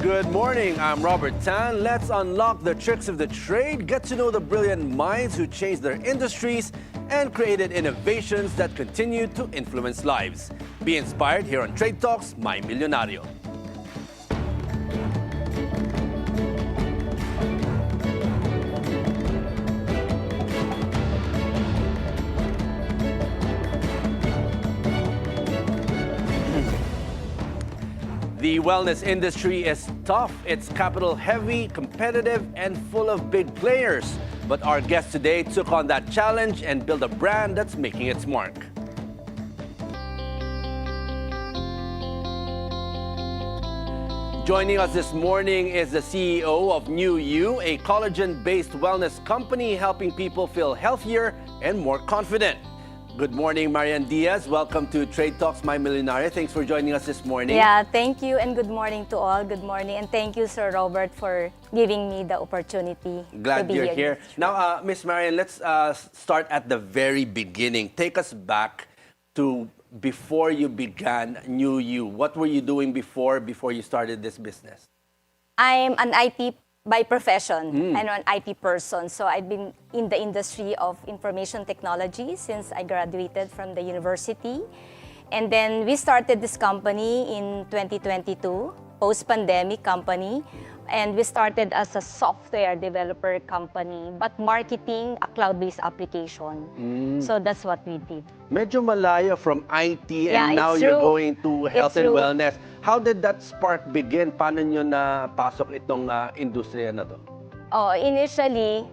Good morning, I'm Robert Tan. Let's unlock the tricks of the trade, get to know the brilliant minds who changed their industries and created innovations that continue to influence lives. Be inspired here on Trade Talks, My Milyonaryo. The wellness industry is tough. It's capital heavy, competitive, and full of big players. But our guest today took on that challenge and built a brand that's making its mark. Joining us this morning is the CEO of New You, a collagen-based wellness company helping people feel healthier and more confident. Good morning, Marian Diaz. Welcome to Trade Talks, My Milyonaryo. Thanks for joining us this morning. Yeah, thank you and good morning to all. Good morning and thank you, Sir Robert, for giving me the opportunity Glad to be you're here. Now, Miss Marian, let's start at the very beginning. Take us back to before you began New You. What were you doing before you started this business? I'm an IT by profession. I'm an IT person. So I've been in the industry of information technology since I graduated from the university. And then we started this company in 2022, post-pandemic company. And we started as a software developer company, but marketing a cloud-based application. So that's what we did. Medyo malayo from IT Yeah, and now it's you're true. going to health It's and true. wellness. How did that spark begin? Paano nyo napasok itong industriya na to? Oh, initially,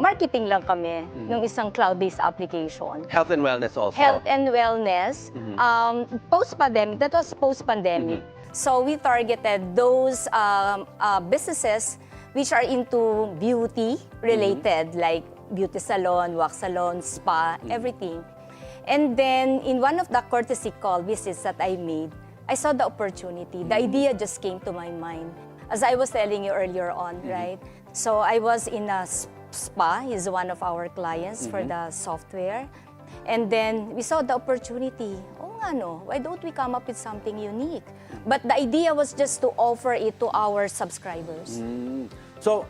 marketing lang kami ng isang cloud-based application. Health and wellness also? Health and wellness, post-pandemic, that was post-pandemic. So we targeted those businesses which are into beauty related, like beauty salon, wax salon, spa, everything. And then in one of the courtesy call visits that I made, I saw the opportunity. The idea just came to my mind. As I was telling you earlier on, right? So I was in a spa. He's one of our clients for the software. And then we saw the opportunity. Oh nga no, why don't we come up with something unique? But the idea was just to offer it to our subscribers. So,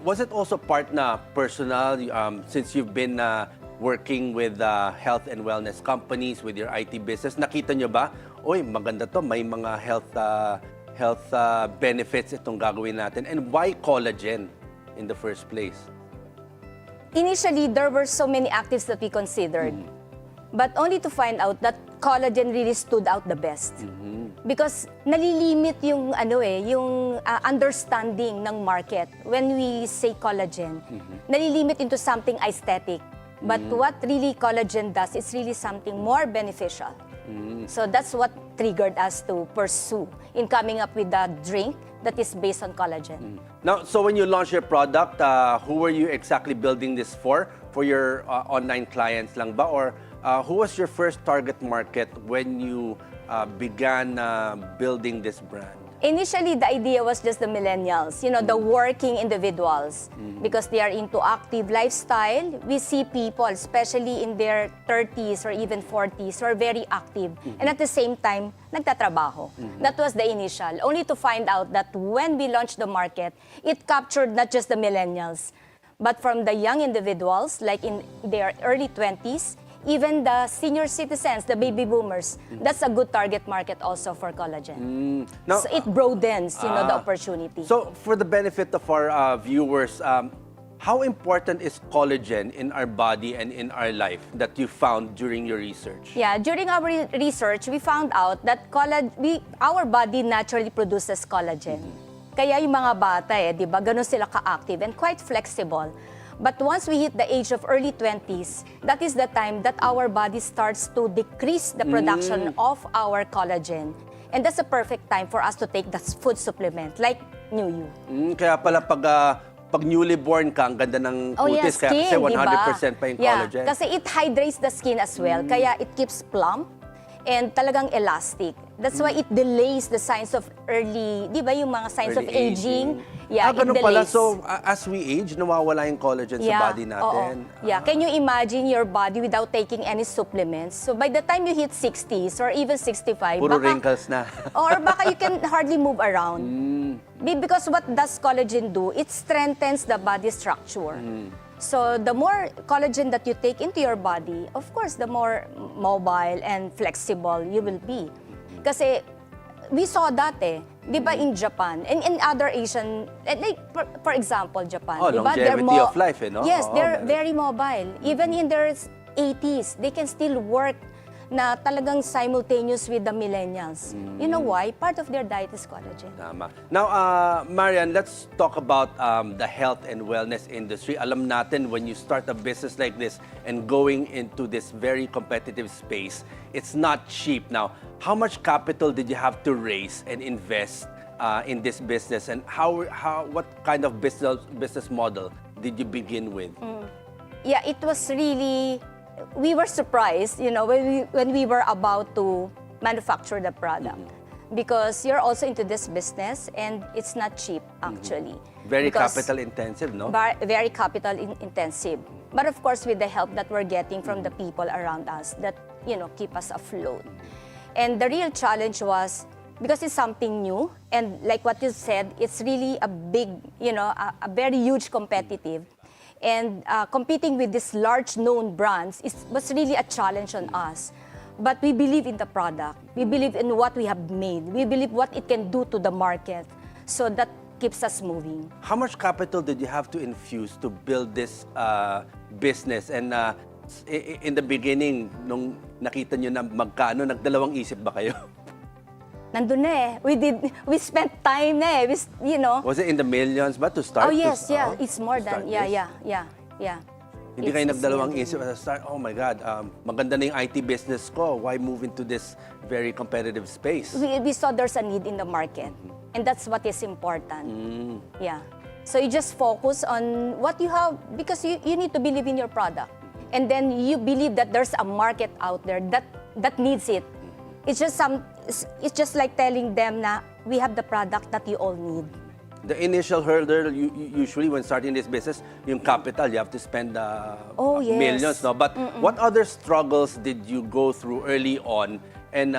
was it also part na personal, since you've been working with health and wellness companies, with your IT business, nakita nyo ba, oy, maganda to, may mga health benefits itong gagawin natin. And why collagen in the first place? Initially, there were so many actives that we considered, but only to find out that collagen really stood out the best. Because nalilimit yung understanding ng market when we say collagen. Nalilimit into something aesthetic. But what really collagen does is really something more beneficial. So that's what triggered us to pursue in coming up with a drink that is based on collagen. Now, so when you launched your product, who were you exactly building this for? For your online clients lang ba? Or who was your first target market when you began building this brand? Initially, the idea was just the millennials, the working individuals, because they are into active lifestyle. We see people, especially in their 30s or even 40s, who are very active and at the same time, nagtatrabaho. That was the initial, only to find out that when we launched the market, it captured not just the millennials, but from the young individuals, like in their early 20s, even the senior citizens, the baby boomers. That's a good target market also for collagen. Now, so it broadens, the opportunity. So for the benefit of our viewers, how important is collagen in our body and in our life that you found during your research? Yeah, during our research, we found out that our body naturally produces collagen. Kaya yung mga bata, di ba, ganun sila ka-active and quite flexible. But once we hit the age of early 20s, that is the time that our body starts to decrease the production of our collagen. And that's a perfect time for us to take the food supplement, like New You. Kaya pala pag newly born ka, ang ganda ng kutis, kaya kasi 100% pa yung collagen. Kasi it hydrates the skin as well, kaya it keeps plump and talagang elastic. That's why it delays the signs of early, di ba yung mga signs of aging. Yeah, ganun in the pala. lace. So, as we age, nawawala yung collagen sa body natin. Oo. Yeah, can you imagine your body without taking any supplements? So by the time you hit 60s or even 65, Puro wrinkles na. or baka you can hardly move around. Because what does collagen do? It strengthens the body structure. So the more collagen that you take into your body, of course, the more mobile and flexible you will be. Kasi we saw that di ba in Japan and in other Asian, like for example, Japan. Oh, di ba? longevity of life, no? Yes, Oo, they're meron. very mobile. Even in their 80s, they can still work na talagang simultaneous with the millennials. You know why? Part of their diet is collagen. Tama. Now, Marian, let's talk about the health and wellness industry. Alam natin, when you start a business like this and going into this very competitive space, it's not cheap. Now, how much capital did you have to raise and invest in this business? And what kind of business model did you begin with? Yeah, it was really, we were surprised, when we were about to manufacture the product. Because you're also into this business and it's not cheap, actually. Very Because capital intensive, no? Very capital intensive. But of course, with the help that we're getting from the people around us that, keep us afloat. And the real challenge was, because it's something new, and like what you said, it's really a big, a very huge competitive. And competing with these large known brands was really a challenge on us. But we believe in the product. We believe in what we have made. We believe what it can do to the market. So that keeps us moving. How much capital did you have to infuse to build this business? And in the beginning, nung nakita nyo na magkano, nagdalawang isip ba kayo? Nandun na we spent time na Was it in the millions ba to start? Oh yes, to, it's more than, start yeah. Hindi kayo nagdalawang isip at start, oh my God, maganda na yung IT business ko. Why move into this very competitive space? We saw there's a need in the market. And that's what is important. Yeah. So you just focus on what you have because you need to believe in your product. And then you believe that there's a market out there that needs it. It's just like telling them na we have the product that you all need. The initial hurdle, usually when starting this business, yung capital, you have to spend yes. millions, no? But what other struggles did you go through early on? And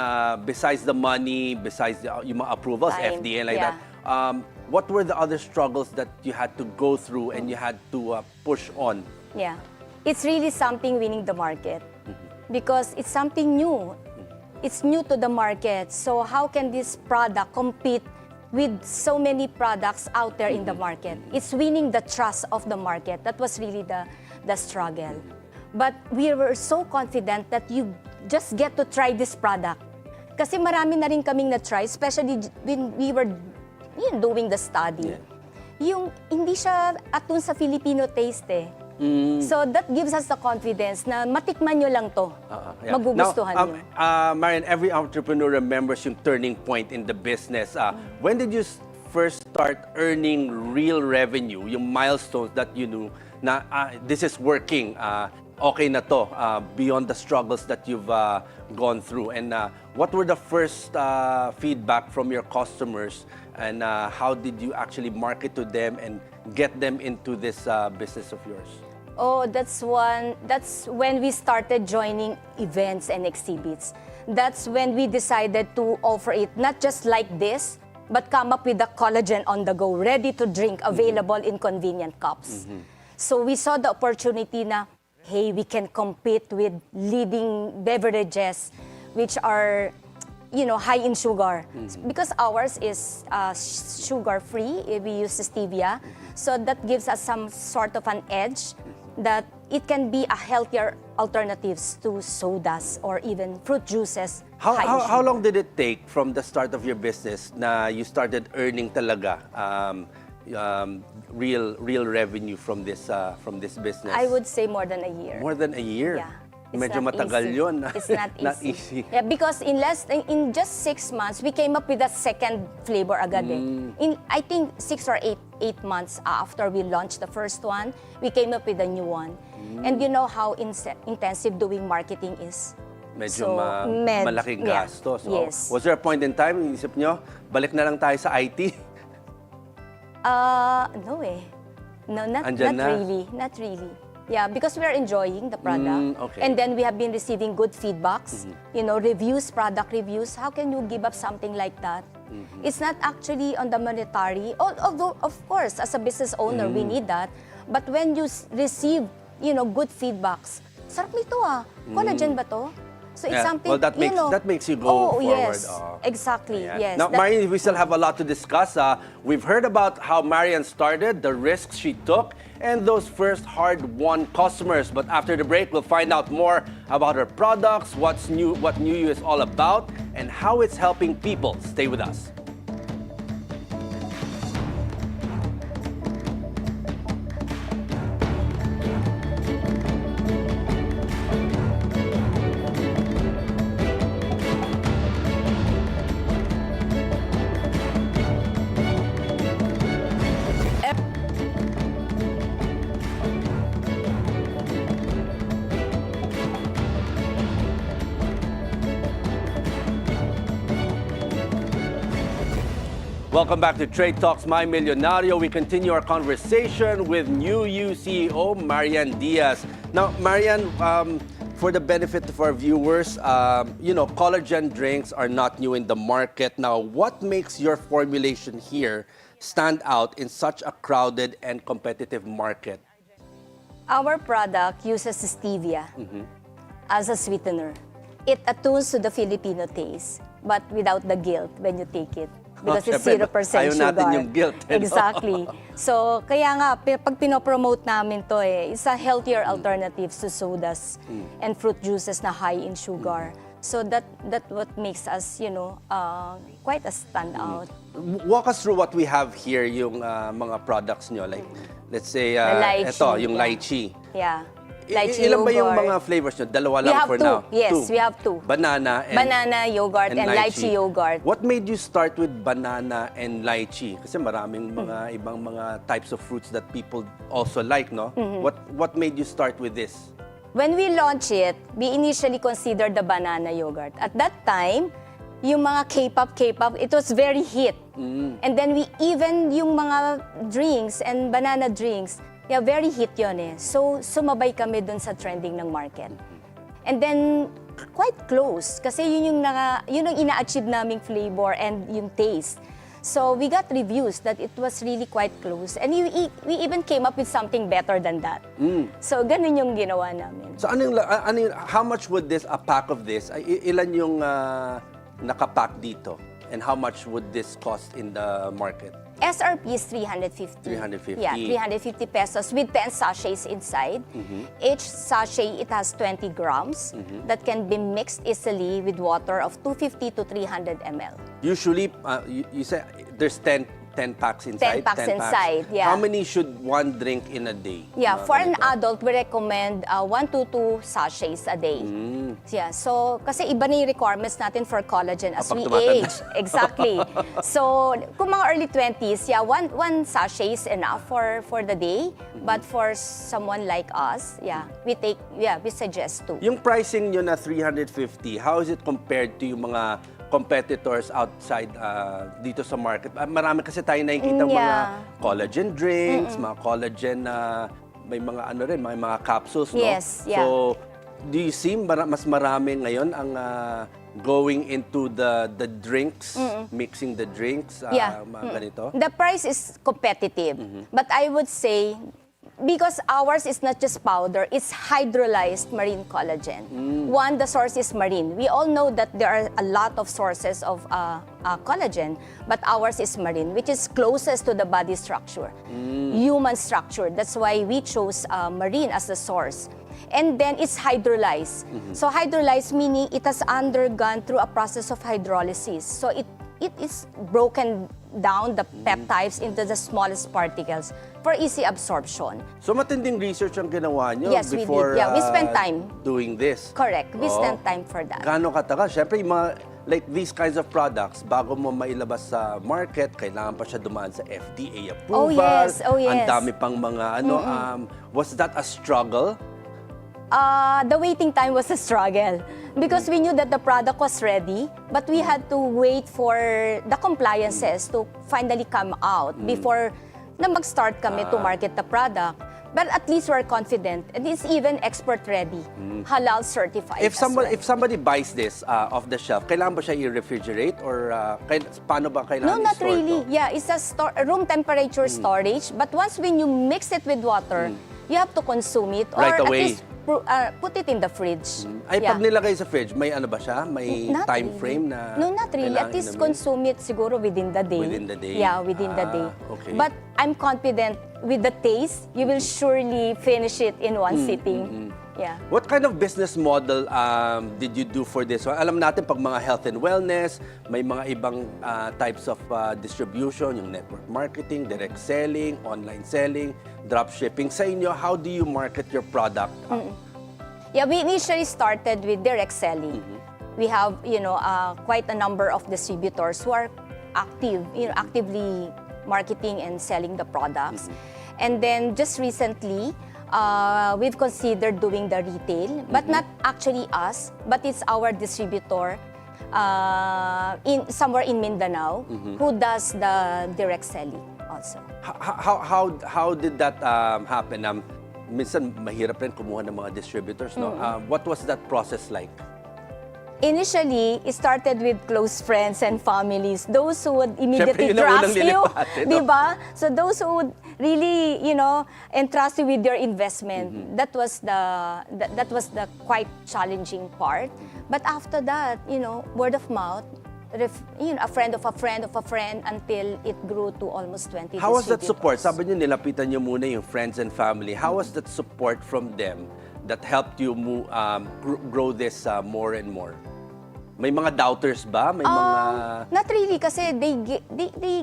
besides the money, besides yung mga approvals, Time. FDA, like Yeah. that, what were the other struggles that you had to go through and you had to push on? Yeah. It's really something winning the market because it's something new. It's new to the market. So how can this product compete with so many products out there in the market? It's winning the trust of the market. That was really the struggle. But we were so confident that you just get to try this product. Kasi marami na rin kaming na-try, especially when we were doing the study. Yung hindi siya atun sa Filipino taste So that gives us the confidence na matikman nyo lang to. Magugustuhan nyo. Marian, every entrepreneur remembers yung turning point in the business. When did you first start earning real revenue, yung milestones that you knew na this is working, okay na to, beyond the struggles that you've gone through? And what were the first feedback from your customers and how did you actually market to them and get them into this business of yours? Oh, that's when we started joining events and exhibits. That's when we decided to offer it not just like this, but come up with the collagen on the go, ready to drink, available in convenient cups. So we saw the opportunity na, hey, we can compete with leading beverages which are high in sugar. Because ours is sugar-free, we use stevia. So that gives us some sort of an edge that it can be a healthier alternatives to sodas or even fruit juices. How long did it take from the start of your business na you started earning talaga real revenue from this business? I would say more than a year. More than a year? Yeah. It's Medyo not matagal easy. yun. It's not easy. Not easy. Yeah, because in just 6 months, we came up with a second flavor agad In, I think, 6 or 8 months after we launched the first one, we came up with a new one. And you know how intensive doing marketing is. Medyo malaking gastos. Yes. Was there a point in time, inisip nyo, balik na lang tayo sa IT? No eh. No, not Andyan na? really. Not really. Yeah, because we are enjoying the product. Okay. And then we have been receiving good feedbacks, reviews, product reviews. How can you give up something like that? It's not actually on the monetary, although, of course, as a business owner, we need that. But when you receive, good feedbacks, sarap nito collagen ba to? So it's something, well, that makes you go forward. Yes, exactly, Ayan. yes. Now, Marian, we still have a lot to discuss. We've heard about how Marian started, the risks she took, and those first hard-won customers. But after the break, we'll find out more about her products, what New You is all about, and how it's helping people. Stay with us. Welcome back to Trade Talks, My Milyonaryo. We continue our conversation with New You CEO, Marian Diaz. Now, Marian, for the benefit of our viewers, collagen drinks are not new in the market. Now, what makes your formulation here stand out in such a crowded and competitive market? Our product uses stevia as a sweetener. It attunes to the Filipino taste, but without the guilt when you take it. Because it's 0% ayaw sugar. natin yung guilt. Exactly. So, kaya nga, pag pinopromote namin to it's a healthier alternatives to sodas and fruit juices na high in sugar. So that what makes us, quite a standout. Walk us through what we have here, yung mga products nyo. Like, let's say, lychee, ito, yung lychee. Yeah. Lychee Ilan ba yung yogurt. mga flavors nyo? Dalawa We lang have for two. now? Yes, Two. we have two. Banana Yogurt and lychee yogurt. What made you start with banana and lychee? Kasi maraming mga ibang mga types of fruits that people also like, no? What made you start with this? When we launched it, we initially considered the banana yogurt. At that time, yung mga K-pop, it was very hit. And then yung mga drinks and banana drinks, very hit yun eh. So, sumabay kami dun sa trending ng market. And then, quite close. Kasi yun yung ina-achieve naming flavor and yung taste. So, we got reviews that it was really quite close. And we even came up with something better than that. So, ganun yung ginawa namin. So, how much would a pack of this, ilan yung nakapack dito? And how much would this cost in the market? SRP is 350. 350. Yeah, 350 pesos with 10 sachets inside. Each sachet, it has 20 grams that can be mixed easily with water of 250 to 300 ml. Usually, you say there's 10 packs inside? 10 packs inside, yeah. How many should one drink in a day? Yeah, for an adult, we recommend 1 to 2 sachets a day. Yeah, so, kasi iba na yung requirements natin for collagen as we age. Exactly. So, kung mga early 20s, one sachet is enough for the day. But for someone like us, we suggest 2. Yung pricing nyo na 350, how is it compared to yung mga competitors outside dito sa market? Marami kasi tayo nakikita mga collagen drinks, mga collagen na may mga may mga capsules, no? Yes, yeah. So, do you see mas marami ngayon ang going into the drinks, mixing the drinks, mga ganito? The price is competitive. But I would say, because ours is not just powder, it's hydrolyzed marine collagen. One, the source is marine. We all know that there are a lot of sources of collagen, but ours is marine, which is closest to the body structure, human structure. That's why we chose marine as the source. And then it's hydrolyzed. So hydrolyzed meaning it has undergone through a process of hydrolysis. So it is broken down the peptides into the smallest particles for easy absorption. So matinding research ang ginawa nyo Yes, before we did. Yeah, we spent time doing this. Correct. We spent time for that. Gaano katagal? Siyempre, like these kinds of products, bago mo mailabas sa market, kailangan pa siya dumaan sa FDA approval. Oh, yes. Ang dami pang mga was that a struggle? The waiting time was a struggle because we knew that the product was ready, but we had to wait for the compliances to finally come out before na mag-start kami to market the product. But at least we're confident. And it's even export ready. Halal certified If as well. somebody buys this off the shelf, kailangan ba siya i-refrigerate or paano ba kailangan No, not i-store really. to? Yeah, it's a room temperature storage. But once when you mix it with water, you have to consume it or Right at away. least put it in the fridge. Ay, Yeah. pag nilagay sa fridge, may ano ba siya? May Not time really. frame na No, not really. At kailangan least inumin? consume it siguro within the day. Within the day? Yeah, within the day. Okay. But I'm confident with the taste, you will surely finish it in one sitting. Yeah. What kind of business model did you do for this one? Alam natin pag mga health and wellness, may mga ibang types of distribution, yung network marketing, direct selling, online selling, drop shipping. Sa inyo, how do you market your product? Yeah, we initially started with direct selling. We have, quite a number of distributors who are actively marketing and selling the products. And then just recently, we've considered doing the retail, but not actually us, but it's our distributor somewhere in Mindanao who does the direct selling also. How did that happen? Minsan mahirap rin kumuha ng mga distributors, no? What was that process like? Initially, it started with close friends and families. Those who would immediately Siyempre, yun ang trust unang you, lilipatin, no? di ba? So those who would really, entrust you with your investment. That was the quite challenging part. But after that, word of mouth, a friend of a friend of a friend until it grew to almost 20 How was that support? distributors. Sabi niyo, nilapitan niyo muna yung friends and family. How was that support from them that helped you grow this more and more? May mga doubters ba? May mga... Not really kasi they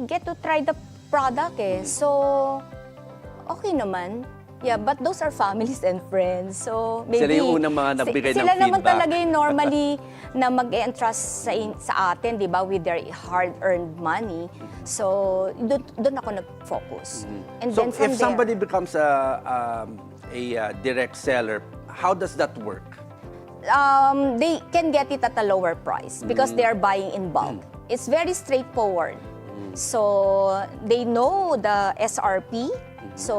get to try the product eh. So, okay naman. Yeah, but those are families and friends. So, maybe... Sila yung unang mga nagbigay ng Sila naman feedback. talaga yung normally na mag-entrust sa atin, di ba, with their hard-earned money. So, doon ako nag-focus. And So, then from if there, somebody becomes a direct seller, how does that work? they can get it at a lower price because they are buying in bulk. It's very straightforward. So they know the SRP,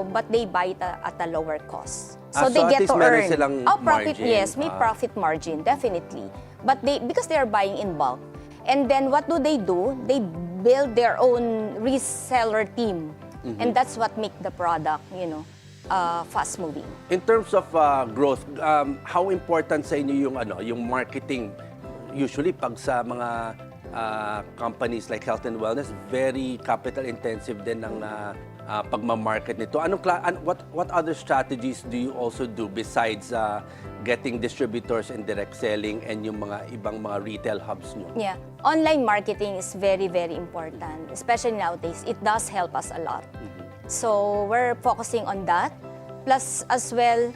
but they buy it at a lower cost. So they so at get least to meron earn. silang Profit, margin. yes, may profit margin, definitely. But because they are buying in bulk. And then what do? They build their own reseller team. And that's what make the product, fast moving. In terms of growth, how important sa inyo yung marketing? Usually, pag sa mga companies like health and wellness, very capital intensive din ng pagmamarket nito. What other strategies do you also do besides getting distributors and direct selling and yung mga ibang mga retail hubs nyo? Yeah, online marketing is very, very important, especially nowadays. It does help us a lot. So we're focusing on that. Plus as well,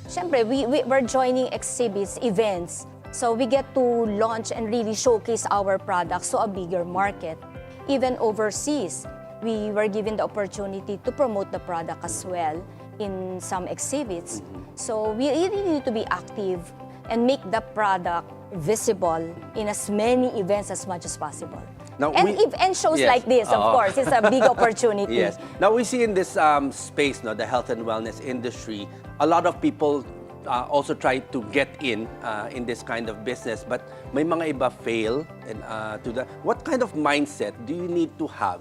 syempre, we're joining exhibits, events. So we get to launch and really showcase our products to a bigger market. Even overseas, we were given the opportunity to promote the product as well in some exhibits. So we really need to be active and make the product visible in as many events as much as possible. Now, And shows yes. like this, of course, it's a big opportunity. Yes. Now we see in this space, the health and wellness industry, a lot of people also try to get in this kind of business, but may mga iba fail. And what kind of mindset do you need to have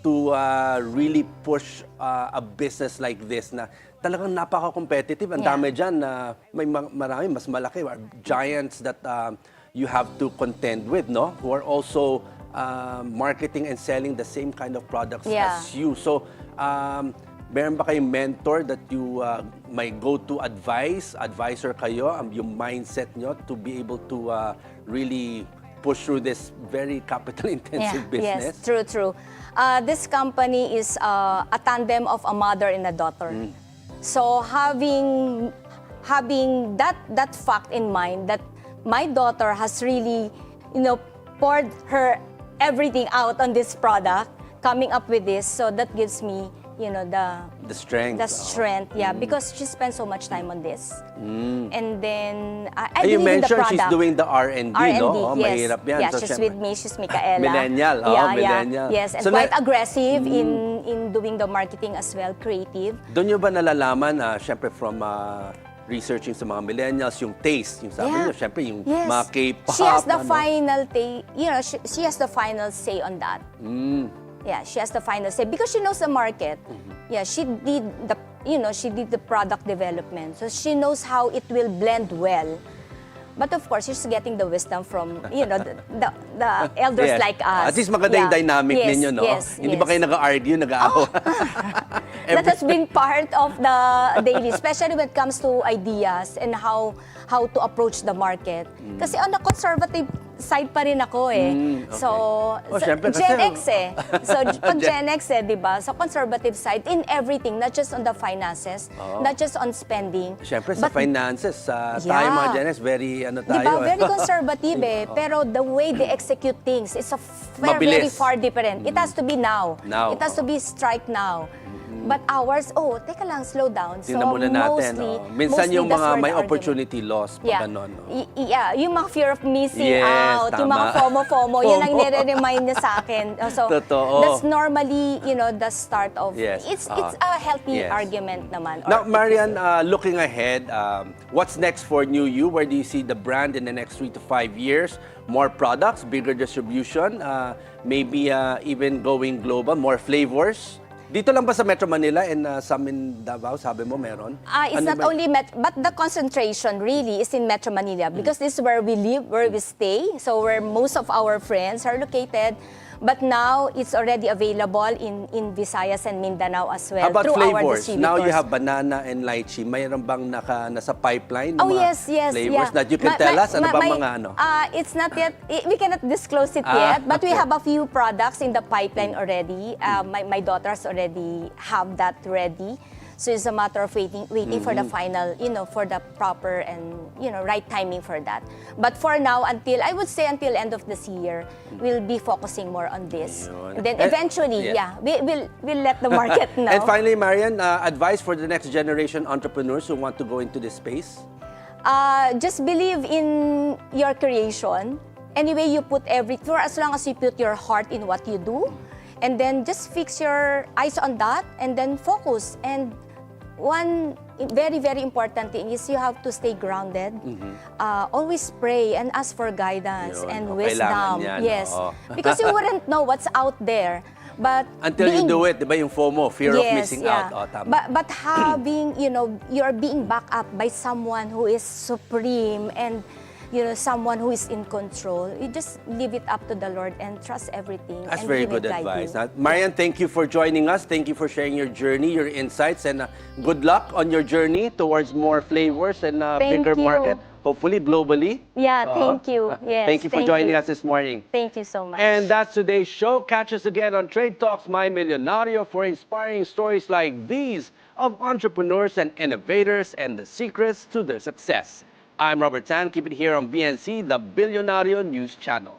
to really push a business like this na talagang napaka-competitive? Ang dami dyan na may marami mas malaki, giants that you have to contend with, no? Who are also marketing and selling the same kind of products as you. So, meron ba kayong mentor that you may go-to advisor kayo, yung mindset nyo to be able to really push through this very capital-intensive business? Yes, true. This company is a tandem of a mother and a daughter. So having that fact in mind that my daughter has really, poured her everything out on this product, coming up with this, so that gives me, The strength. The strength, because she spends so much time on this. And then, I You believe in the mentioned product. she's doing the R&D, no? Oh, yes. mahirap yan. Yeah, So, she's syempre- with me. She's Micaela. Millennial. Yeah, Millennial. Yes, and So quite na- aggressive in doing the marketing as well, creative. Doon nyo ba nalalaman, syempre from researching sa mga millennials, yung taste, yung sabi nyo, syempre yung mga K-pop. She has the final she has the final say on that. Yeah, she has the final say because she knows the market. Yeah, she did the she did the product development. So she knows how it will blend well. But of course, she's getting the wisdom from, the elders like us. At least maganda yung dynamic ninyo, no? Hindi ba kayo nag-argue, nag-aawa? That has been part of the daily, especially when it comes to ideas and how to approach the market. Kasi on the conservative side pa rin ako Okay. So, syempre, Gen kasi, X So, pag Gen X di ba? So, conservative side in everything, not just on the finances, not just on spending. Syempre, sa finances, tayo mga Gen X, very tayo. Diba? Very conservative pero the way they execute things is very far different. It has to be now. It has to be strike now. But ours, teka lang, slow down. Tingnan muna natin. Minsan yung mga may opportunity loss, pag gano'n. Yung mga fear of missing out, yung mga FOMO, yun ang nire-remind niya sa akin. So, that's normally, the start of, it's a healthy argument naman. Now, Marian, looking ahead, what's next for New You? Where do you see the brand in the next 3 to 5 years? More products, bigger distribution, maybe even going global, more flavors? Dito lang ba sa Metro Manila and some in Davao, sabi mo meron? It's not only but the concentration really is in Metro Manila because this is where we live, where we stay, so where most of our friends are located. But now it's already available in Visayas and Mindanao as well. How about through flavors? Our distributors. Now you have banana and lychee. Mayroon bang nasa pipeline? Yes, flavors that you can tell us? Ano bang mga ano? It's not yet, we cannot disclose it yet, but we have a few products in the pipeline already. My daughters already have that ready. So it's a matter of waiting for the final, for the proper and, right timing for that. But for now, I would say until end of this year, we'll be focusing more on this. And then eventually, we'll let the market know. And finally, Marian, advice for the next generation entrepreneurs who want to go into this space? Just believe in your creation. Anyway, you put for as long as you put your heart in what you do, and then just fix your eyes on that and then focus. And one very, very important thing is you have to stay grounded. Always pray and ask for guidance and wisdom. Yan, Because you wouldn't know what's out there. But until you do it, diba yung FOMO, fear of missing out. Tama. But having, you're being backed up by someone who is supreme and someone who is in control, you just leave it up to the Lord and trust everything. That's and very good advice. Marian, thank you for joining us. Thank you for sharing your journey, your insights, and good luck on your journey towards more flavors and bigger market, hopefully globally. Yeah, thank you. Yes, thank you for joining us this morning. Thank you so much. And that's today's show. Catch us again on Trade Talks My Milyonaryo for inspiring stories like these of entrepreneurs and innovators and the secrets to their success. I'm Robert Tan. Keep it here on BNC, the Bilyonaryo News Channel.